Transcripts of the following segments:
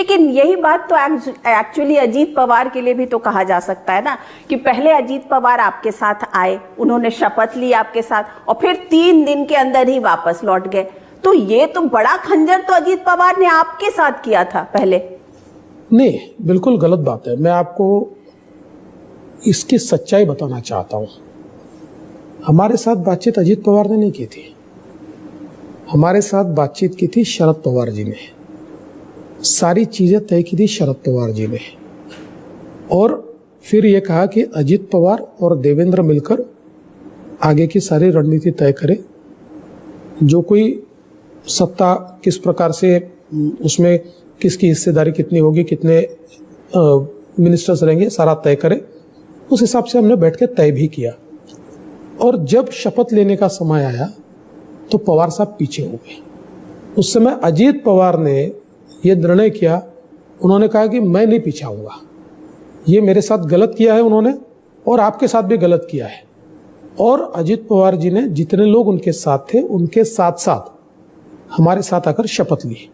लेकिन यही बात तो एक्चुअली अजीत पवार के लिए भी तो कहा जा सकता है ना, कि पहले अजीत पवार आपके साथ आए, उन्होंने शपथ ली आपके साथ और फिर 3 दिन के अंदर ही वापस लौट गए। तो ये तो बड़ा खंजर तो अजीत पवार ने आपके साथ किया था पहले। नहीं, बिल्कुल गलत बात है। मैं आपको इसकी सच्चाई बताना चाहता हूं। हमारे साथ बातचीत अजीत पवार ने नहीं की थी, हमारे साथ बातचीत की थी शरद पवार जी ने। सारी चीजें तय की थी शरद पवार जी ने, और फिर ये कहा कि अजीत पवार और देवेंद्र मिलकर आगे की सारी रणनीति तय करें। जो कोई सत्ता किस प्रकार से, उसमें किसकी हिस्सेदारी कितनी होगी, कितने मिनिस्टर्स रहेंगे, सारा तय करें। उस हिसाब से हमने बैठ के तय भी किया। और जब शपथ लेने का समय आया तो पवार साहब पीछे हो गए। उस समय अजीत पवार ने यह निर्णय किया, उन्होंने कहा कि मैं नहीं पीछे आऊंगा, ये मेरे साथ गलत किया है उन्होंने, और आपके साथ भी गलत किया है। और अजीत पवार जी ने जितने लोग उनके साथ थे, उनके साथ साथ हमारे साथ आकर शपथ ली।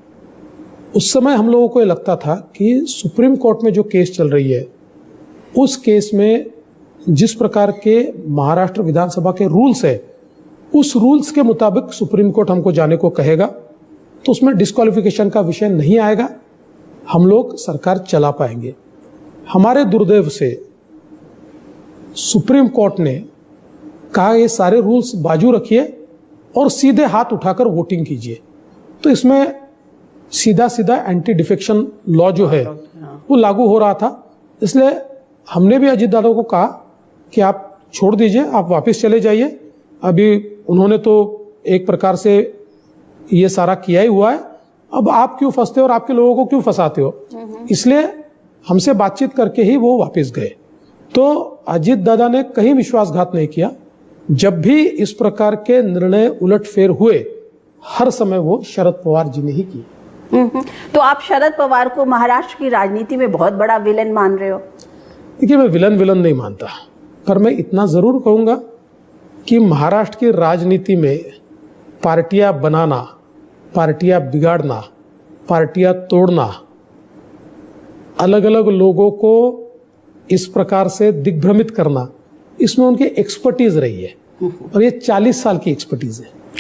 उस समय हम लोगों को ये लगता था कि सुप्रीम कोर्ट में जो केस चल रही है, उस केस में जिस प्रकार के महाराष्ट्र विधानसभा के रूल्स है, उस रूल्स के मुताबिक सुप्रीम कोर्ट हमको जाने को कहेगा तो उसमें डिस्क्वालिफिकेशन का विषय नहीं आएगा, हम लोग सरकार चला पाएंगे। हमारे दुर्दैव से सुप्रीम कोर्ट ने कहा ये सारे रूल्स बाजू रखिए और सीधे हाथ उठाकर वोटिंग कीजिए। तो इसमें सीधा सीधा एंटी डिफेक्शन लॉ जो है वो लागू हो रहा था। इसलिए हमने भी अजीत दादा को कहा कि आप छोड़ दीजिए, आप वापस चले जाइए। अभी उन्होंने तो एक प्रकार से ये सारा किया ही हुआ है, अब आप क्यों फंसते हो और आपके लोगों को क्यों फंसाते हो। इसलिए हमसे बातचीत करके ही वो वापस गए। तो अजीत दादा ने कहीं विश्वासघात नहीं किया। जब भी इस प्रकार के निर्णय उलटफेर हुए, हर समय वो शरद पवार जी ने ही किए। तो आप शरद पवार को महाराष्ट्र की राजनीति में बहुत बड़ा विलन मान रहे हो? देखिए, मैं विलन नहीं मानता, पर मैं इतना जरूर कहूंगा कि महाराष्ट्र की राजनीति में पार्टियां बनाना, पार्टियां बिगाड़ना, पार्टियां तोड़ना, अलग अलग लोगों को इस प्रकार से दिग्भ्रमित करना, इसमें उनकी एक्सपर्टीज रही है, और ये 40 साल की एक्सपर्टीज है।